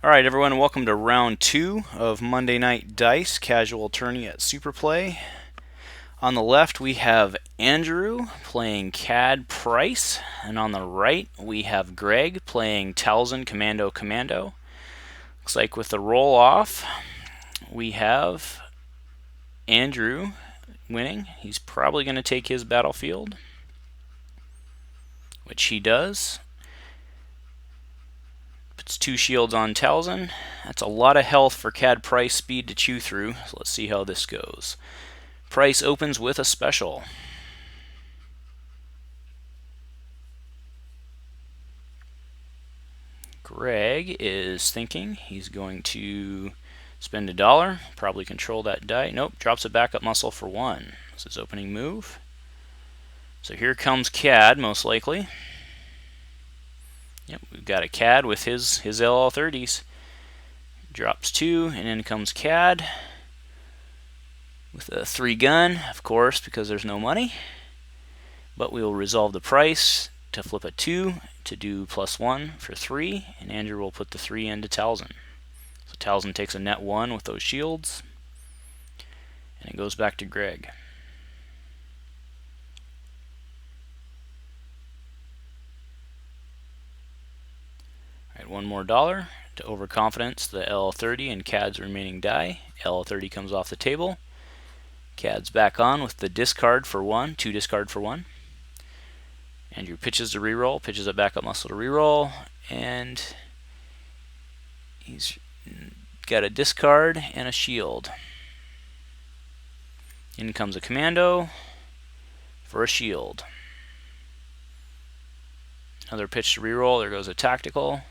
Alright everyone, welcome to round 2 of Monday Night Dice, casual tourney at Superplay. On the left we have Andrew playing Pryce, and on the right we have Greg playing Talzin Commando. Looks like with the roll off, we have Andrew winning. He's probably going to take his battlefield, which he does. Puts 2 shields on Talzin. That's a lot of health for Pryce speed to chew through, so let's see how this goes. Pryce opens with a special. Greg is thinking he's going to spend $1, probably control that die. Nope, drops a backup muscle for 1. That's his opening move. So here comes CAD, most likely. Yep, we've got a CAD with his LL30s. Drops 2, and in comes CAD with a 3 gun, of course, because there's no money. But we will resolve the price to flip a 2 to do +1 for 3, and Andrew will put the 3 into Talzin. So Talzin takes a net 1 with those shields, and it goes back to Greg. Alright, one more dollar to overconfidence the LL30 and CAD's remaining die. LL30 comes off the table. CAD's back on with the discard for 1, 2 discard for 1. Andrew pitches to reroll, pitches a backup muscle to reroll, and he's got a discard and a shield. In comes a commando for a shield. Another pitch to reroll, there goes a tactical.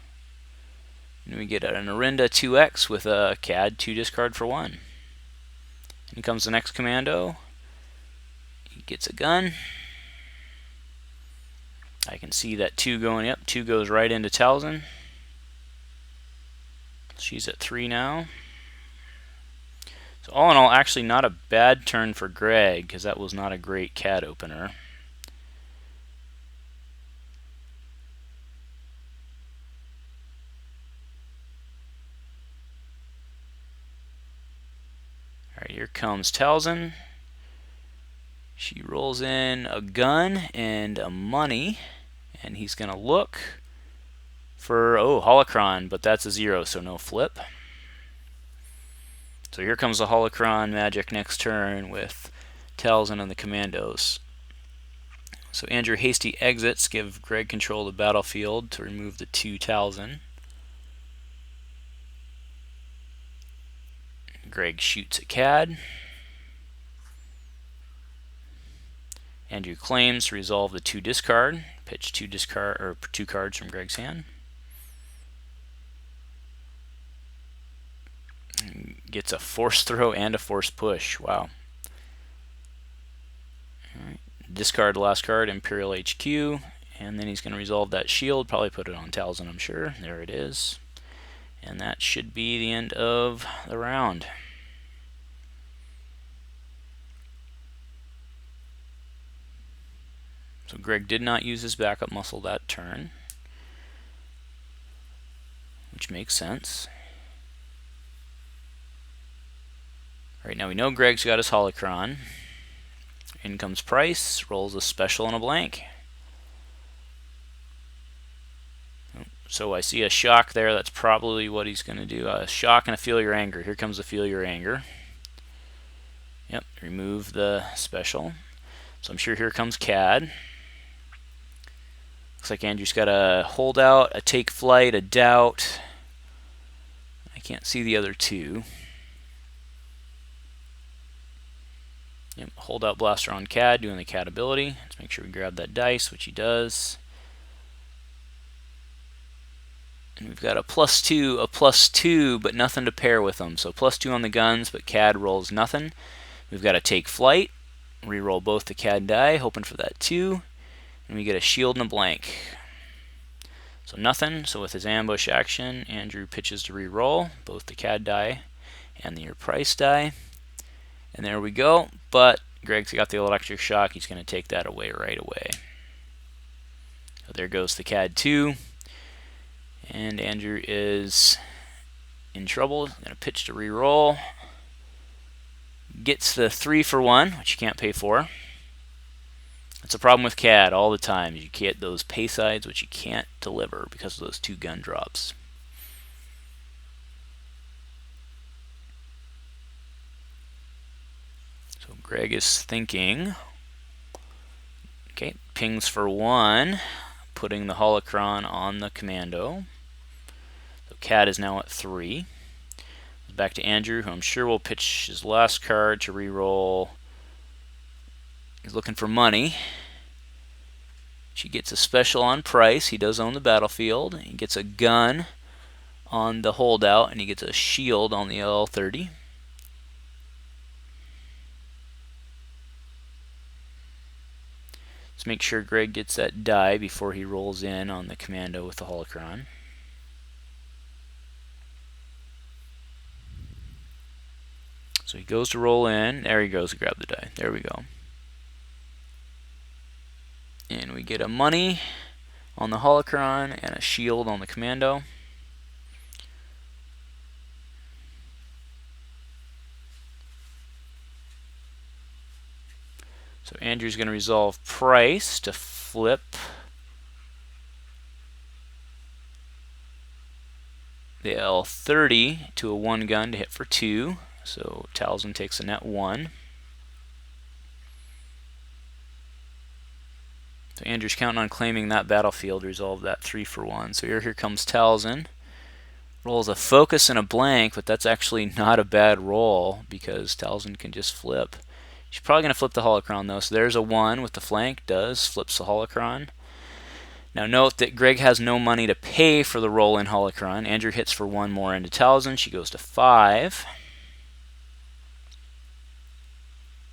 And we get an Orinda 2X with a CAD 2 discard for 1. In comes the next commando. He gets a gun. I can see that 2 going up. 2 goes right into Talzin. She's at 3 now. So all in all, actually not a bad turn for Greg, because that was not a great CAD opener. Alright, here comes Talzin. She rolls in a gun and a money, and he's going to look for, holocron, but that's a 0, so no flip. So here comes the holocron magic next turn with Talzin and the Commandos. So Andrew hasty exits, give Greg control of the battlefield to remove the 2 Talzin. Greg shoots at CAD. Andrew claims to resolve the 2 discard. Pitch 2 cards from Greg's hand. Gets a force throw and a force push. Wow. Alright. Discard the last card, Imperial HQ, and then he's going to resolve that shield. Probably put it on Talzin, I'm sure. There it is. And that should be the end of the round. So Greg did not use his backup muscle that turn, which makes sense. Alright, now we know Greg's got his holocron. In comes Pryce, rolls a special and a blank. So I see a shock there. That's probably what he's going to do. A shock and a feel your anger. Here comes the feel your anger. Yep, remove the special. So I'm sure here comes CAD. Looks like Andrew's got a holdout, a take flight, a doubt. I can't see the other 2. Yep, holdout blaster on CAD, doing the CAD ability. Let's make sure we grab that dice, which he does. And we've got a +2, but nothing to pair with them. So +2 on the guns, but CAD rolls nothing. We've got a take flight. Reroll both the CAD die, hoping for that 2. And we get a shield and a blank. So nothing. So with his ambush action, Andrew pitches to reroll both the CAD die and the Pryce die. And there we go. But Greg's got the electric shock. He's going to take that away right away. So there goes the CAD 2. And Andrew is in trouble. Going to pitch to re-roll. Gets the 3 for 1, which you can't pay for. That's a problem with CAD all the time. You get those pay sides, which you can't deliver because of those 2 gun drops. So Greg is thinking. Okay, pings for 1, putting the holocron on the commando. So CAD is now at 3. Back to Andrew, who I'm sure will pitch his last card to re-roll. He's looking for money. She gets a special on Pryce. He does own the battlefield. He gets a gun on the holdout, and he gets a shield on the L30. Let's make sure Greg gets that die before he rolls in on the commando with the holocron. So he goes to roll in. There he goes to grab the die. There we go. And we get a money on the holocron and a shield on the commando. So Andrew's going to resolve Pryce to flip the L30 to a 1 gun to hit for 2. So Talzin takes a net 1. So Andrew's counting on claiming that battlefield to resolve that 3 for 1. So here comes Talzin. Rolls a focus and a blank, but that's actually not a bad roll because Talzin can just flip. She's probably going to flip the holocron though. So there's a 1 with the flank. Flips the holocron. Now note that Greg has no money to pay for the roll in holocron. Andrew hits for 1 more into Talzin. She goes to 5.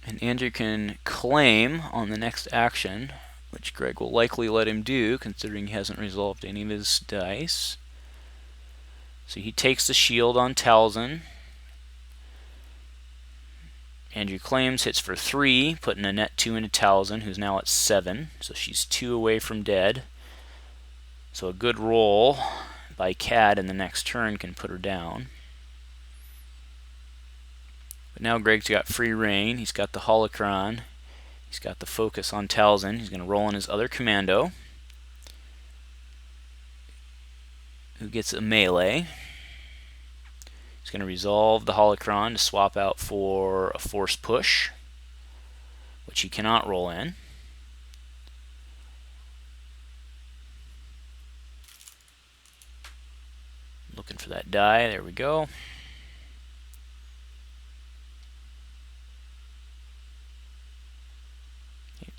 And Andrew can claim on the next action, which Greg will likely let him do, considering he hasn't resolved any of his dice. So he takes the shield on Talzin. Andrew claims, hits for 3, putting a net 2 into Talzin, who's now at 7. So she's 2 away from dead. So a good roll by CAD in the next turn can put her down. But now Greg's got free reign. He's got the holocron. He's got the focus on Talzin. He's going to roll in his other commando, who gets a melee. He's going to resolve the holocron to swap out for a force push, which he cannot roll in. Looking for that die. There we go.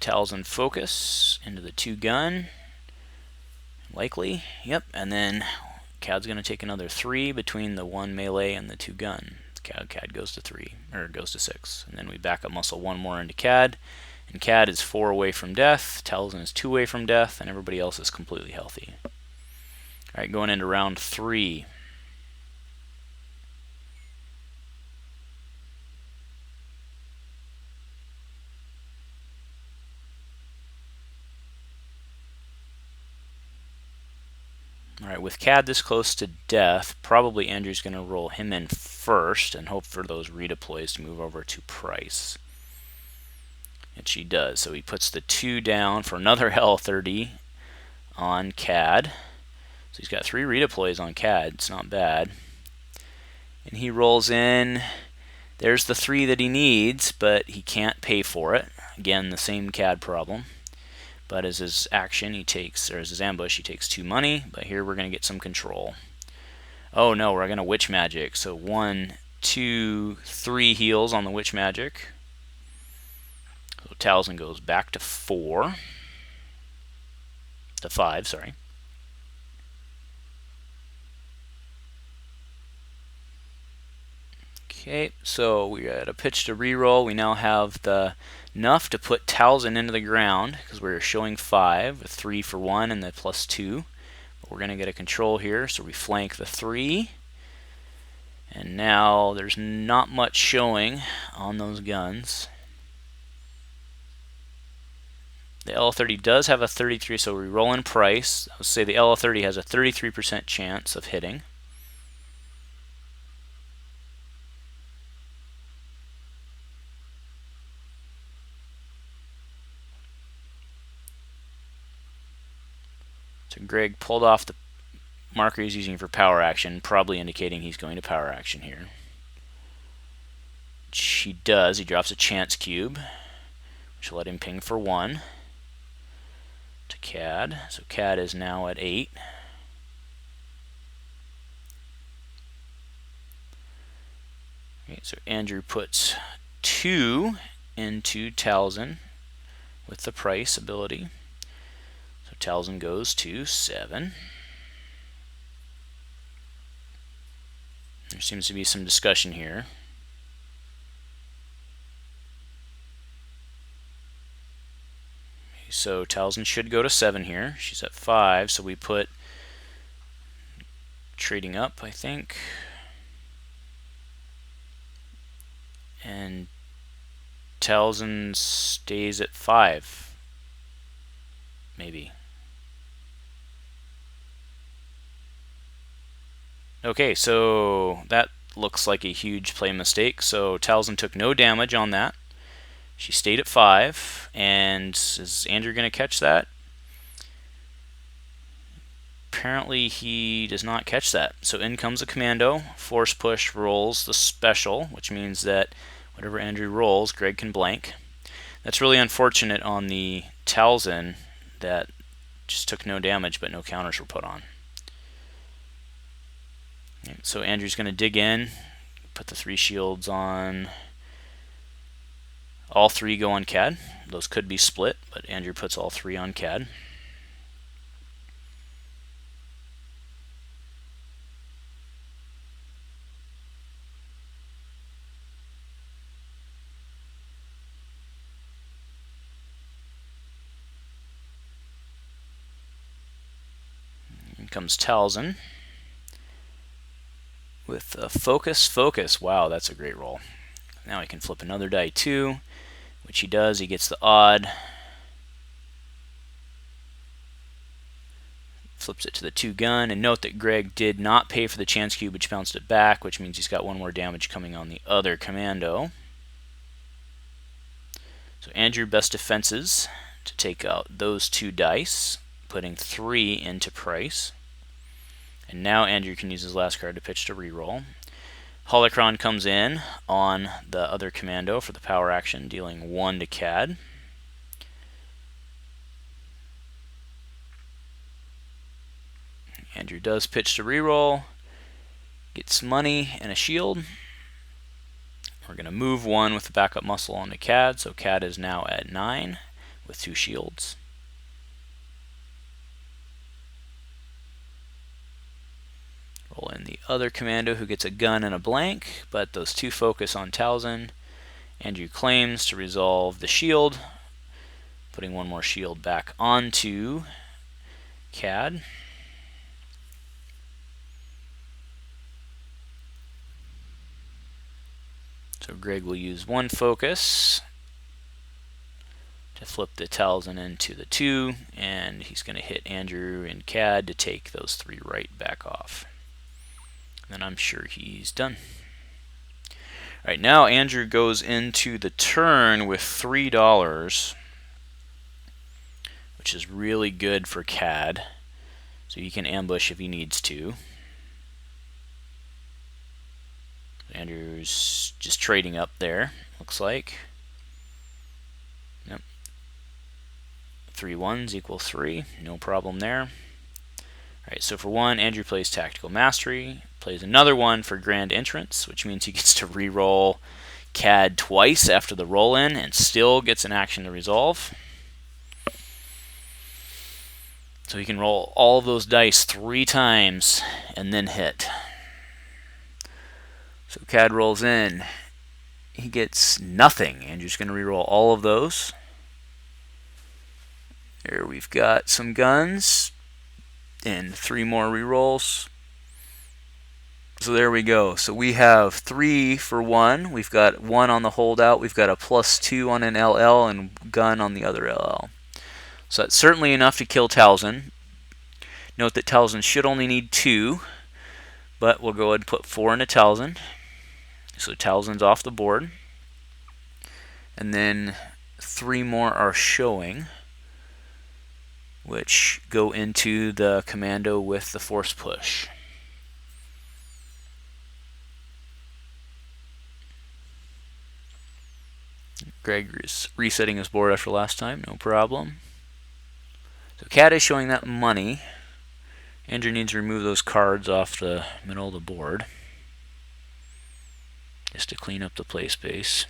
Talzin focus into the 2 gun. Likely. Yep. And then CAD's going to take another 3 between the 1 melee and the 2 gun. CAD goes to 3, or goes to 6. And then we back up muscle 1 more into CAD. And CAD is 4 away from death. Talzin is 2 away from death. And everybody else is completely healthy. Alright, going into round 3. Alright, with CAD this close to death, probably Andrew's going to roll him in first and hope for those redeploys to move over to Pryce. And she does. So he puts the 2 down for another L30 on CAD. So he's got 3 redeploys on CAD. It's not bad. And he rolls in. There's the 3 that he needs, but he can't pay for it. Again, the same CAD problem. But as his action, he takes, or as his ambush, he takes 2 money. But here we're going to get some control. Oh no, we're going to witch magic. So 1, 2, 3 heals on the witch magic. So Talzin goes back to 4. To 5, sorry. Okay, so we got a pitch to reroll. We now have enough to put Talzin into the ground because we're showing 5 with 3 for 1 and the +2. But we're going to get a control here, so we flank the 3. And now there's not much showing on those guns. The L30 does have a 33, so we roll in Pryce. I would say the L30 has a 33% chance of hitting. So Greg pulled off the marker he's using for power action, probably indicating he's going to power action here. Which he does. He drops a chance cube, which will let him ping for 1 to CAD. So CAD is now at 8. Okay, so Andrew puts 2 into Talzin with the Pryce ability. So Talzin goes to 7. There seems to be some discussion here. So Talzin should go to 7 here. She's at 5, so we put trading up, I think. And Talzin stays at 5. Maybe. Okay, so that looks like a huge play mistake. So Talzin took no damage on that. She stayed at 5, and is Andrew going to catch that? Apparently he does not catch that. So in comes a commando, force push rolls the special, which means that whatever Andrew rolls, Greg can blank. That's really unfortunate on the Talzin that just took no damage, but no counters were put on. So Andrew's going to dig in, put the 3 shields on. All 3 go on CAD. Those could be split, but Andrew puts all 3 on CAD. In comes Talzin with a focus. Wow, that's a great roll. Now he can flip another die too, which he does. He gets the odd. Flips it to the 2 gun, and note that Greg did not pay for the chance cube, which bounced it back, which means he's got 1 more damage coming on the other commando. So Andrew best defenses to take out those 2 dice, putting 3 into Pryce. And now Andrew can use his last card to pitch to reroll. Holocron comes in on the other commando for the power action, dealing 1 to CAD. Andrew does pitch to reroll, gets money and a shield. We're going to move 1 with the backup muscle onto CAD, so CAD is now at 9 with 2 shields. Roll in the other commando who gets a gun and a blank, but those 2 focus on Talzin. Andrew claims to resolve the shield, putting 1 more shield back onto CAD. So Greg will use 1 focus to flip the Talzin into the 2, and he's going to hit Andrew in CAD to take those 3 right back off. And I'm sure he's done. Alright, now Andrew goes into the turn with $3, which is really good for CAD. So he can ambush if he needs to. Andrew's just trading up there, looks like. Yep. 3 1s equal 3, no problem there. Alright, so for 1, Andrew plays Tactical Mastery, plays another 1 for Grand Entrance, which means he gets to re-roll CAD twice after the roll-in and still gets an action to resolve. So he can roll all of those dice 3 times and then hit. So CAD rolls in. He gets nothing. Andrew's going to re-roll all of those. There we've got some guns and 3 more re-rolls. So there we go. So we have 3 for 1. We've got 1 on the holdout. We've got a +2 on an LL and gun on the other LL. So that's certainly enough to kill Talzin. Note that Talzin should only need 2, but we'll go ahead and put 4 into Talzin. So Talzin's off the board. And then 3 more are showing. which go into the commando with the force push. Greg is resetting his board after last time, no problem. So Cat is showing that money. Andrew needs to remove those cards off the middle of the board just to clean up the play space.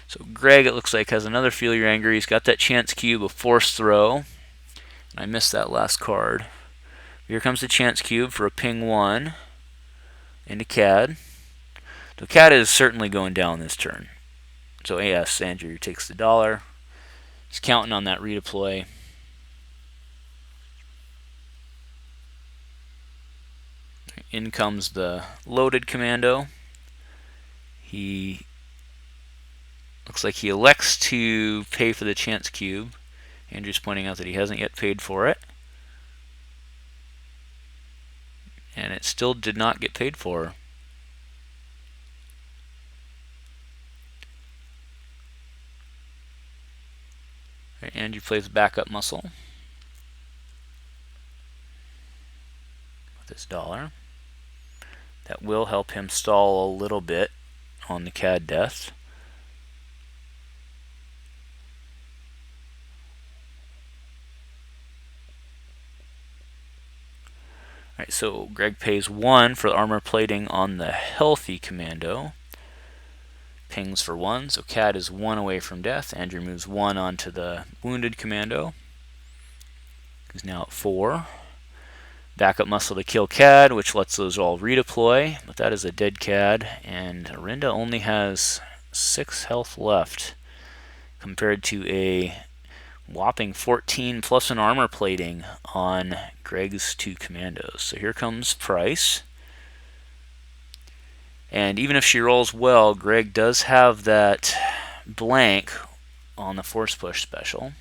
So Greg, it looks like, has another Feel Your Anger. He's got that chance cube, a force throw. And I missed that last card. Here comes the chance cube for a ping 1 into Cad. So Cad is certainly going down this turn. So yes, Andrew takes the dollar. He's counting on that redeploy. In comes the loaded commando. He looks like he elects to pay for the chance cube. Andrew's pointing out that he hasn't yet paid for it. And it still did not get paid for. Right, Andrew plays backup muscle with his dollar. That will help him stall a little bit on the Cad death. Alright, so Greg pays 1 for the armor plating on the healthy commando. Pings for 1, so Cad is 1 away from death. Andrew moves 1 onto the wounded commando. He's now at 4. Backup muscle to kill Cad, which lets those all redeploy, but that is a dead Cad, and Arinda only has 6 health left compared to a whopping 14 plus an armor plating on Greg's 2 commandos. So here comes Pryce. And even if she rolls well, Greg does have that blank on the force push special,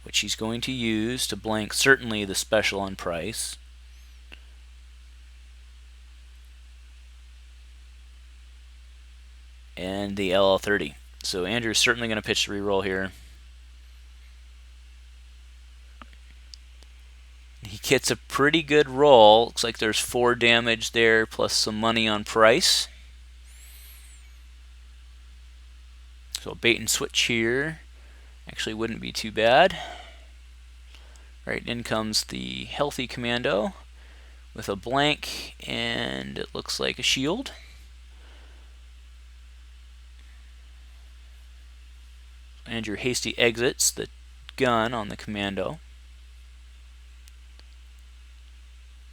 which he's going to use to blank certainly the special on Pryce. And the LL30. So Andrew's certainly going to pitch the reroll here. He gets a pretty good roll. Looks like there's 4 damage there plus some money on Pryce. So a bait and switch here actually wouldn't be too bad. Right, in comes the healthy commando with a blank, and it looks like a shield. Andrew hasty exits the gun on the commando.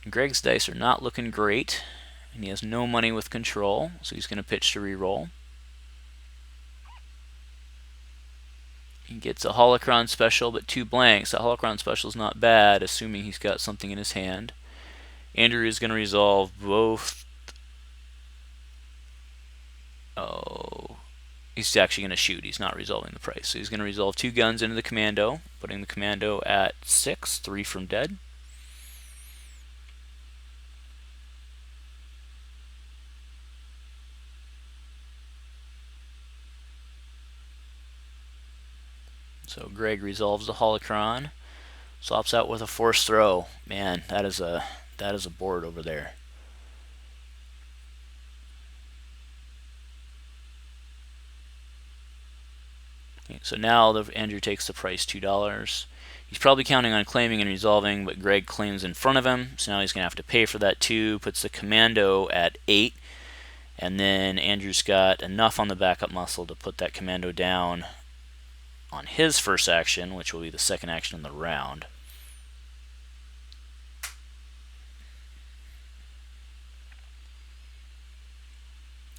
Greg's dice are not looking great, and he has no money with control, so he's going to pitch to reroll. He gets a holocron special, but 2 blanks. That holocron special is not bad, assuming he's got something in his hand. Andrew is going to resolve both. Oh, he's actually going to shoot. He's not resolving the Pryce. So he's going to resolve 2 guns into the commando, putting the commando at 6, 3 from dead. So Greg resolves the holocron, swaps out with a force throw. Man, that is a board over there. Okay, so now Andrew takes the Pryce $2. He's probably counting on claiming and resolving, but Greg claims in front of him, so now he's going to have to pay for that 2, puts the commando at 8, and then Andrew's got enough on the backup muscle to put that commando down on his first action, which will be the second action in the round.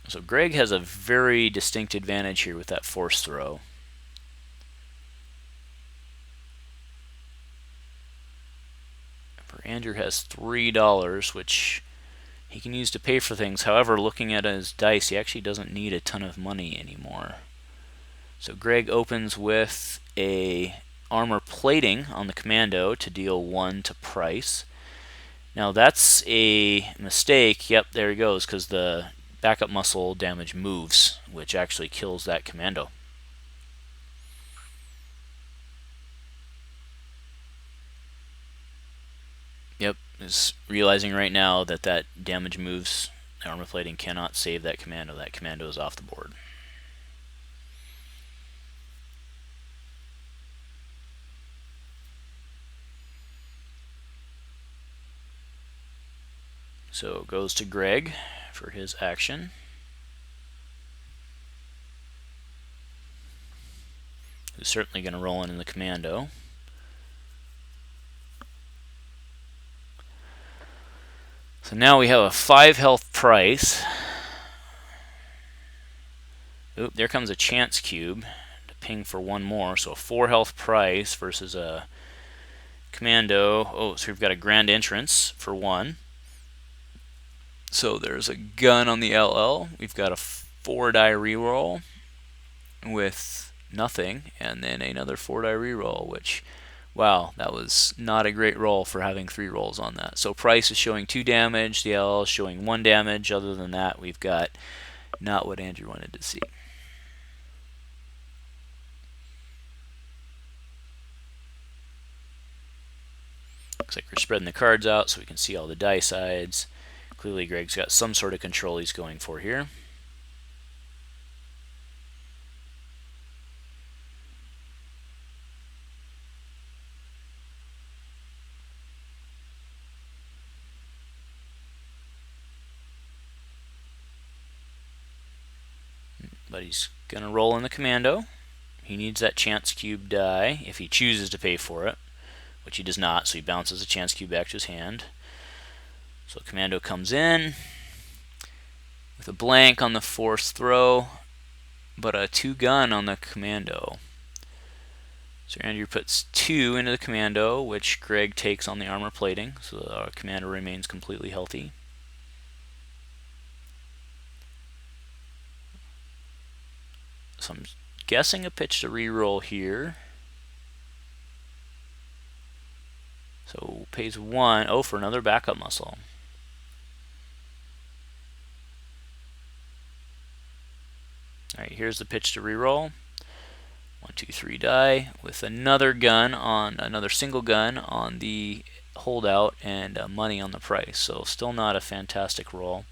So Greg has a very distinct advantage here with that force throw. Andrew has $3, which he can use to pay for things. However, looking at his dice, he actually doesn't need a ton of money anymore. So Greg opens with a armor plating on the commando to deal 1 to Pryce. Now that's a mistake. Yep, there he goes, because the backup muscle damage moves, which actually kills that commando. Yep, is realizing right now that that damage moves. Armor plating cannot save that commando. That commando is off the board. So it goes to Greg for his action. Who's certainly going to roll in the commando. So now we have a 5 health Pryce. Oop, there comes a chance cube to ping for one more. So a 4 health Pryce versus a commando. Oh, so we've got a grand entrance for 1. So there's a gun on the LL. We've got a 4-die reroll with nothing, and then another 4-die reroll, which, wow, that was not a great roll for having 3 rolls on that. So Pryce is showing 2 damage, the LL is showing 1 damage. Other than that, we've got not what Andrew wanted to see. Looks like we're spreading the cards out so we can see all the die sides. Clearly Greg's got some sort of control he's going for here. But he's going to roll in the commando. He needs that chance cube die if he chooses to pay for it, which he does not, so he bounces a chance cube back to his hand. So commando comes in with a blank on the force throw, but a 2 gun on the commando. So Andrew puts 2 into the commando, which Greg takes on the armor plating, so our commando remains completely healthy. So I'm guessing a pitch to reroll here. So pays 1. Oh, for another backup muscle. Alright, here's the pitch to reroll. 1, 2, 3 die with another gun on another single gun on the holdout and money on the Pryce. So still not a fantastic roll.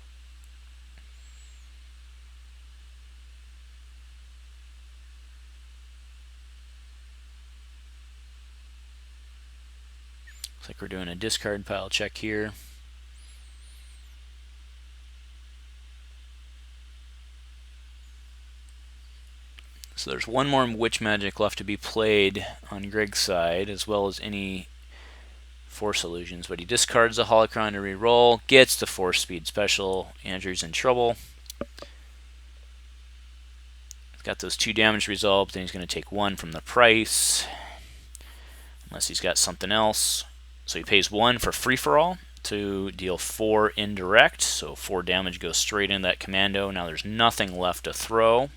Looks like we're doing a discard pile check here. So there's one more Witch Magic left to be played on Greg's side, as well as any Force Illusions. But he discards the Holocron to reroll, gets the Force Speed Special. Andrew's in trouble. He's got those 2 damage resolved, then he's going to take 1 from the Pryce, unless he's got something else. So he pays 1 for free-for-all to deal 4 indirect, so 4 damage goes straight into that commando. Now there's nothing left to throw.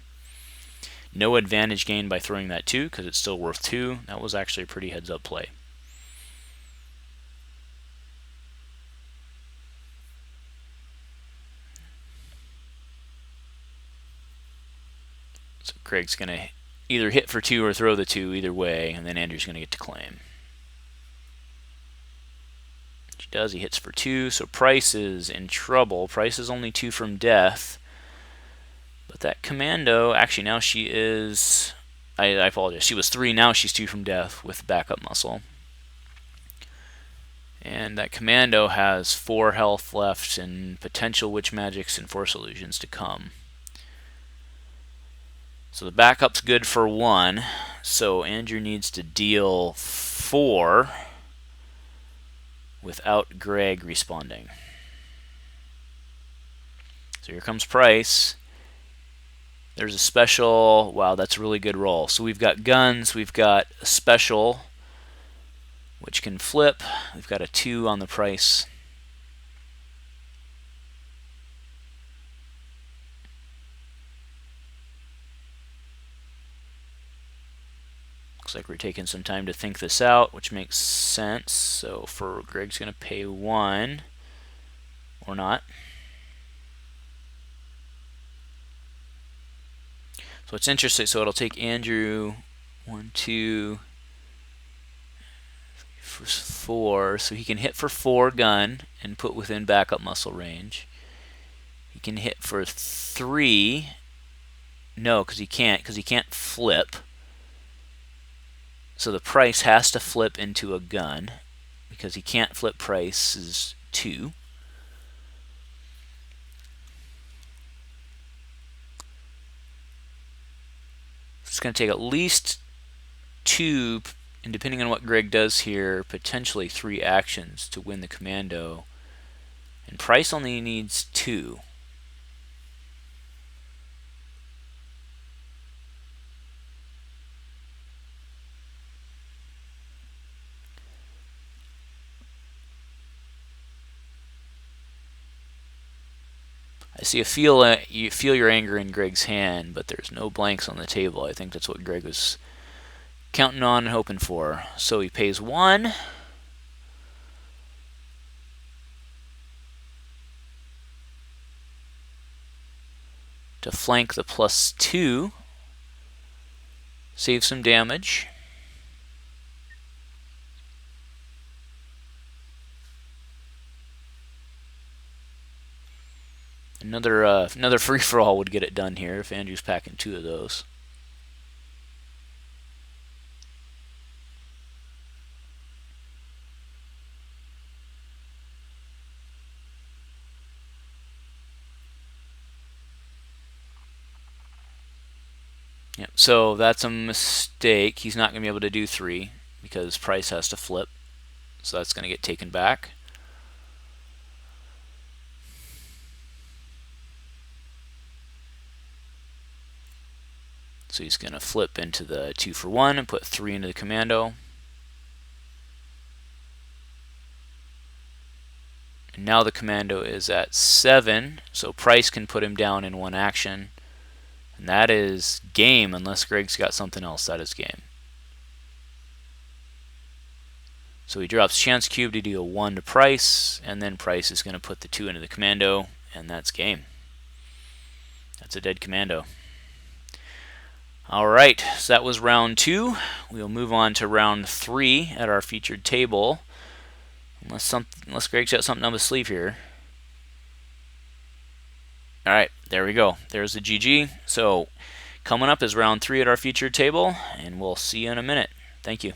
No advantage gained by throwing that 2 because it's still worth 2. That was actually a pretty heads-up play. So Craig's going to either hit for 2 or throw the 2, either way, and then Andrew's going to get to claim. He does, he hits for 2, so Pryce is in trouble. Pryce is only 2 from death. But that commando, actually now she is, I apologize, she was 3, now she's 2 from death with backup muscle. And that commando has 4 health left and potential Witch Magics and Force Illusions to come. So the backup's good for 1, so Andrew needs to deal 4 without Greg responding. So here comes Pryce. There's a special. Wow, that's a really good roll. So we've got guns, we've got a special, which can flip. We've got a 2 on the Pryce. Looks like we're taking some time to think this out, which makes sense. So for Greg's going to pay 1, or not. So it's interesting. So it'll take Andrew 1, 2, 4. So he can hit for 4 gun and put within backup muscle range. He can hit for 3. No, because he can't flip. So the Pryce has to flip into a gun because he can't flip Pryce's 2. It's going to take at least 2, and depending on what Greg does here, potentially 3 actions to win the commando. And Pryce only needs 2. I see you feel your anger in Greg's hand, but there's no blanks on the table. I think that's what Greg was counting on and hoping for. So he pays 1. To flank the +2. Save some damage. Another free-for-all would get it done here if Andrew's packing 2 of those. Yep, so that's a mistake. He's not going to be able to do 3 because Pryce has to flip. So that's going to get taken back. So he's going to flip into the 2 for 1 and put 3 into the commando. And now the commando is at 7, so Pryce can put him down in 1 action. And that is game, unless Greg's got something else. That is game. So he drops chance cube to deal 1 to Pryce, and then Pryce is going to put the 2 into the commando, and that's game. That's a dead commando. Alright, so that was round 2. We'll move on to round 3 at our featured table. Unless Greg's got something up his sleeve here. Alright, there we go. There's the GG. So, coming up is round 3 at our featured table, and we'll see you in a minute. Thank you.